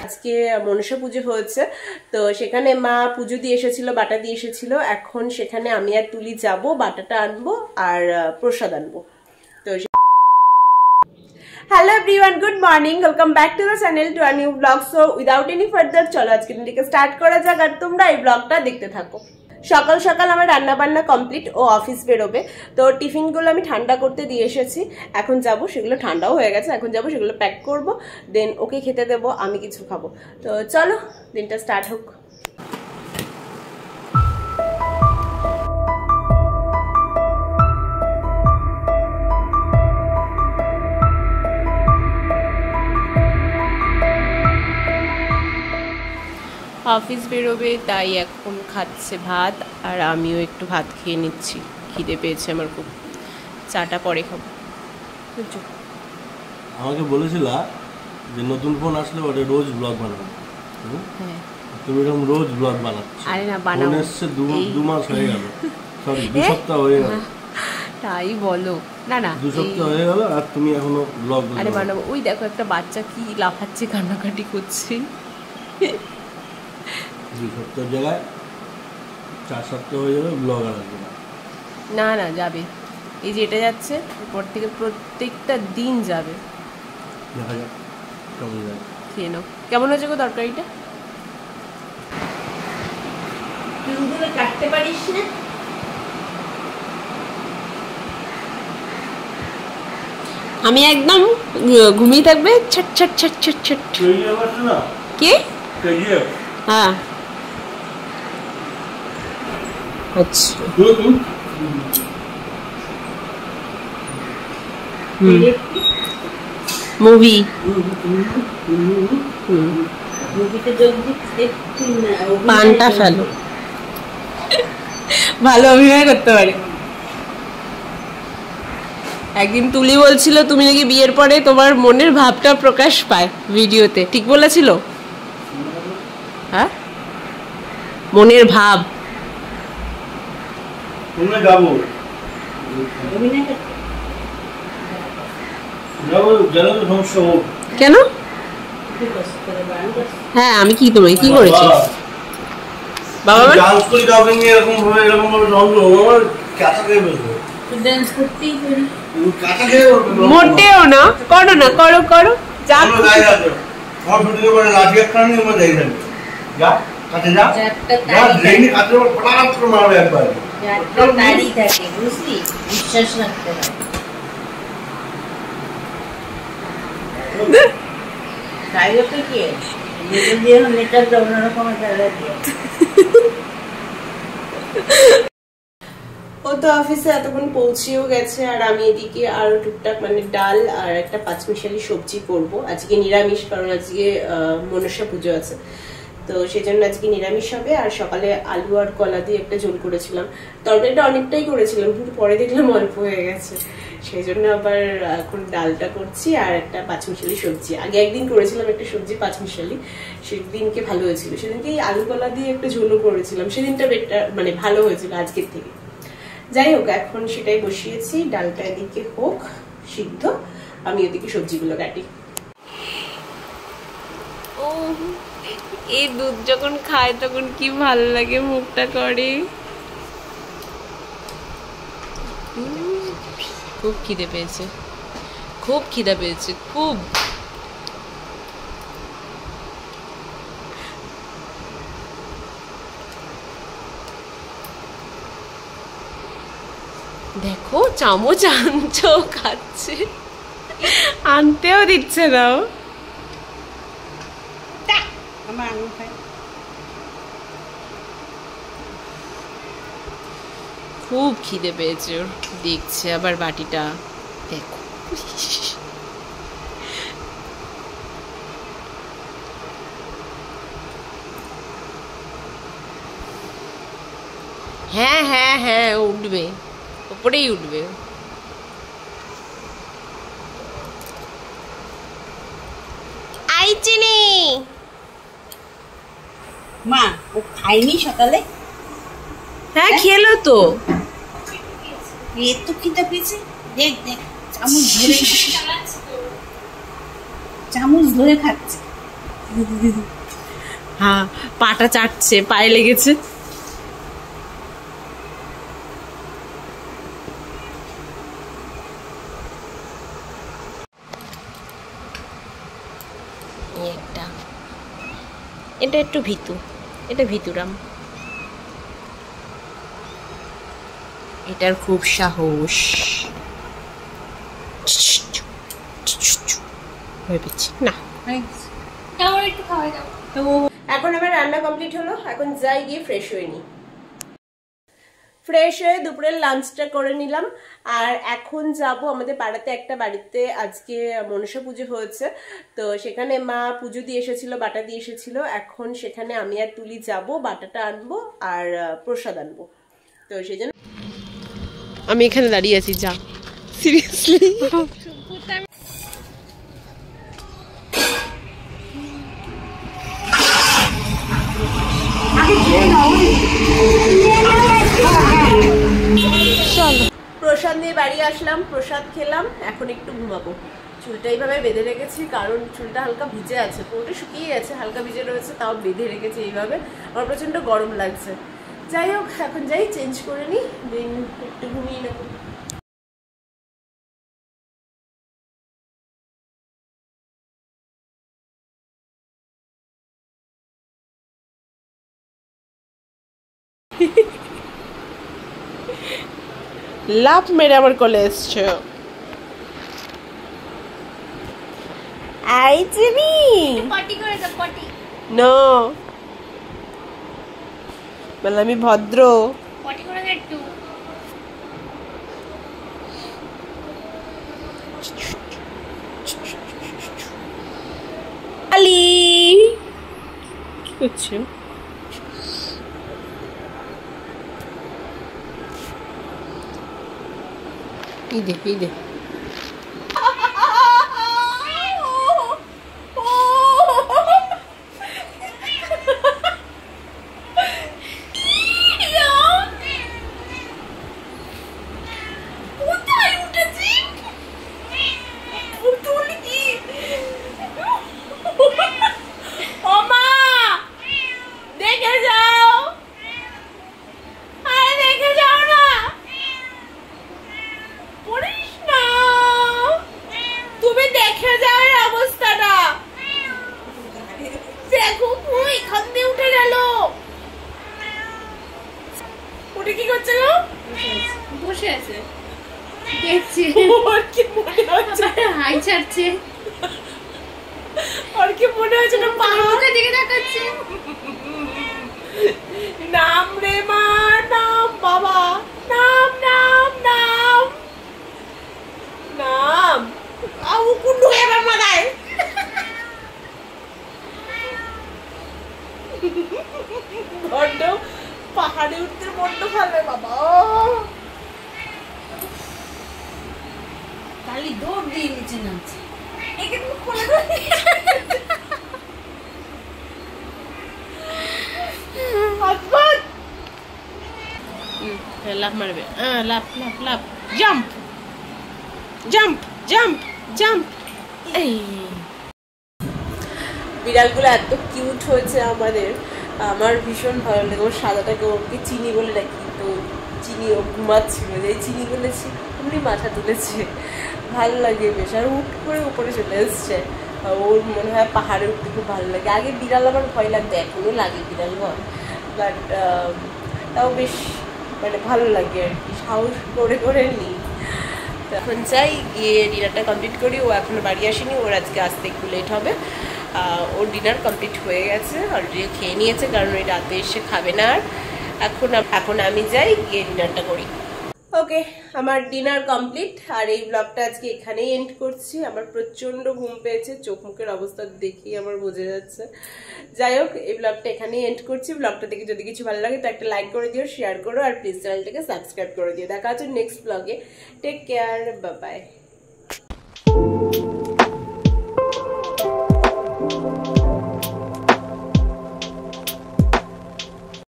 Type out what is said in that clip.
আজকে মনসা পুজো হয়েছে, তো সেখানে মা পুজো দিয়ে এসেছিল, বাটা দিয়ে এসেছিল। এখন সেখানে আমি আর তুলি যাব, বাটাটা আনবো আর প্রসাদ আনবো। তো hello everyone, good morning, welcome back to the channel, to a new blog. So without any further চলো আজকে দিনটিকে স্টার্ট করা যাক, আর তোমরা এই ব্লগটা দেখতে থাকো। সকাল সকাল আমার রান্না বান্না কমপ্লিট, ও অফিস বেরোবে, তো টিফিনগুলো আমি ঠান্ডা করতে দিয়ে এসেছি। এখন যাব, সেগুলো ঠান্ডাও হয়ে গেছে, এখন যাব সেগুলো প্যাক করব, দেন ওকে খেতে দেবো, আমি কিছু খাবো। তো চলো দিনটা স্টার্ট হোক। অফিস বেরোবে, তাই এখন খাচ্ছে ভাত, আর আমিও একটু ভাত খেয়ে নিচ্ছি। খিদে পেয়েছে আমার খুব, চাটা পরে খাবো। আমাকে বলেছিল যে নতুন ফোন আসলে ওটা রোজ ব্লগ বানাবে। হ্যাঁ, তুমি এরকম রোজ ব্লগ বানাচ্ছ। আরে না, বানাবো। ফোন এসছে 2 মাস হয়ে গেল, সরি 2 সপ্তাহ হয়ে গেল। তাই বলো? না না, 2 সপ্তাহ হয়ে গেল আর তুমি এখনো ব্লগ বানাও। আরে বানাবো। ওই দেখো একটা বাচ্চা কি লাফাচ্ছে, কান্নাকাটি করছে। 2 সপ্তাহ জায়গায় 4 সপ্তাহ হয়ে যাবে, ব্লগ আর আসবে না। না না, যাবে। এই যে এটা যাচ্ছে, এরপর থেকে প্রত্যেকটা দিন যাবে। দেখা যাক কেমন যায়। খেয়ে নাও। কেমন হয়েছে গো তরকারিটা? তুই কাটতে পারিস না? আমি একদম ঘুমিয়ে থাকবে, ছট ছট ছট ছট ছট। কে? হ্যাঁ, আচ্ছা। মুভি পানটা ফেলো, ভালো অভিনয় করতে পারে। একদিন তুলি বলছিল তুমি নাকি বিয়ের পরে তোমার মনের ভাবটা প্রকাশ পায় ভিডিওতে, ঠিক বলেছিল? হ্যাঁ, মনের ভাব। কেন? হ্যাঁ, আমি কি তোমায় কি করেছি? বাবা মোটেও না, করো না, করো করো, যা বিশ্বাস রাখতে হয়। ও তো অফিসে এতক্ষণ পৌঁছেও গেছে, আর আমি এদিকে আরো টুকটাক মানে ডাল আর একটা পাঁচমিশালি সবজি করব। আজকে নিরামিষ, কারণ আজকে মনসা পুজো আছে, তো সেই জন্য আজকে নিরামিষ হবে। আর সকালে আলু আর কলা দিয়ে একটা ঝোল করেছিলাম, তরকারিটা অনেকটাই করেছিলাম, কিন্তু পরে দেখলাম অল্প হয়ে গেছে, সেই জন্য আবার এখন ডালটা করছি আর একটা পাঁচমিশালি সবজি। আগে একদিন করেছিলাম একটা সবজি পাঁচমিশালি, সেদিনকে ভালো হয়েছিল। সেদিনকে আলু কলা দিয়ে একটা ঝোলও করেছিলাম, সেদিনটা বেটার মানে ভালো হয়েছিল আজকের থেকে। যাই হোক, এখন সেটাই বসিয়েছি, ডালটা এদিকে হোক সিদ্ধ, আমি ওদিকে সবজিগুলো কাটি। ও, এই দুধ যখন খায় তখন কি ভালো লাগে, মুখটা করে। খুব খিদে পেয়েছে, খুব খিদে পেয়েছে, খুব। দেখো চামচ আনছো, খাচ্ছে, আনতেও দিচ্ছে না। খুব খিদে পেয়েছে ওর, দেখছে আবার বাটিটা, দেখো। হ্যাঁ হ্যাঁ হ্যাঁ, উঠবে, উপরেই উঠবে। আইচিনি মা, ও খায়নি সকালে? হ্যাঁ, খেলো তো। এত খিদে পেয়েছে, দেখ দেখ চামচ ধরে খাচ্ছে। হ্যাঁ, পাটা চাটছে, পায়ে লেগেছে। এটা একটু ভীতু, এটা ভীতুরাম, এটার খুব সাহস। না, এখন আমার রান্না কমপ্লিট হলো, এখন যাই গিয়ে ফ্রেশ হয়ে নি। ফ্রেশ হয়ে দুপুরের লাঞ্চটা করে নিলাম, আর এখন যাব আমাদের পাড়াতে একটা বাড়িতে আজকে মনসা পুজো হয়েছে, তো সেখানে মা পুজো দিয়ে এসেছিল, বাটা দিয়ে এসেছিল। এখন সেখানে আমি আর তুলি যাব, বাটাটা আনবো আর প্রসাদ আনবো। তো সেই জন্য আমি এখানে দাঁড়িয়ে আছি। যা, সিরিয়াসলি প্রসাদ নিয়ে বাড়ি আসলাম, প্রসাদ খেলাম, এখন একটু ঘুমাবো। চুলটা এইভাবে বেঁধে রেখেছি কারণ চুলটা হালকা ভিজে আছে, পুরোটা শুকিয়ে গেছে, হালকা ভিজে রয়েছে, তাও বেঁধে রেখেছি এইভাবে। আমার প্রচন্ড গরম লাগছে। যাই হোক, এখন যাই চেঞ্জ করে নিই, দেন একটু ঘুমিয়ে নেবো। লাভ মেরে আমার কোলে এসছো। আই জিমি পটি করে দাও, পটি। নো, বলে আমি ভদ্র। পটি করে দাও একটু। আলি কি করছো? এই দে বসে আছে, দেখছি হাই ছাড়ছে। আর কি মনে হচ্ছে না পাহাড়ের দিকে তাকাচ্ছে। নাম রে মা, নাম বাবা, নাম নাম নাম নাম। আউ কুন্ডু এবার মাথায়। বড্ড পাহাড়ে উঠতে বড্ড ভালো বাবা। খালি দৌড় দিয়ে নিচে নামছে। একে তুমি কোলে লাফ মারবে, লাফ লাফ লাফ, জাম্প জাম্প জাম্প জাম্প। এই বিড়ালগুলো এত কিউট হয়েছে আমাদের, আমার ভীষণ ভালো লাগে। ওর সাদাটাকে ওকে চিনি বলে ডাকি, তো চিনি ও ঘুমাচ্ছিল, যে চিনি বলেছি এমনি মাথা তুলেছে, ভালো লাগে বেশ। আর উঠ করে উপরে চলে এসছে, ওর মনে হয় পাহাড়ে উঠতে খুব ভালো লাগে। আগে বিড়াল আমার ভয় লাগতো, এখনও লাগে বিড়াল ভয়, বাট তাও বেশ মানে ভালো লাগে আর কি, সাহস করে করে নিই। এখন যাই, গিয়ে ডিনারটা কমপ্লিট করি। ও এখনো বাড়ি আসেনি, ওর আজকে আসতে একটু লেট হবে। ওর ডিনার কমপ্লিট হয়ে গেছে, অলরেডি খেয়ে নিয়েছে, কারণ ওই রাতে এসে খাবে না। আর এখন আমি যাই, গিয়ে ডিনারটা করি। ওকে, আমার ডিনার কমপ্লিট, আর এই ব্লগটা আজকে এখানেই এন্ড করছি। আমার প্রচন্ড ঘুম পেয়েছে, চোখ মুখের অবস্থা দেখেই আমার বোঝা যাচ্ছে। যাই হোক, এই ব্লগটা এখানেই এন্ড করছি। ব্লগটা দেখে যদি কিছু ভালো লাগে তো একটা লাইক করে দিও, শেয়ার করো, আর প্লিজ চ্যানেলটাকে সাবস্ক্রাইব করে দিও। দেখা হচ্ছে নেক্সট ব্লগে। Take care, bye by.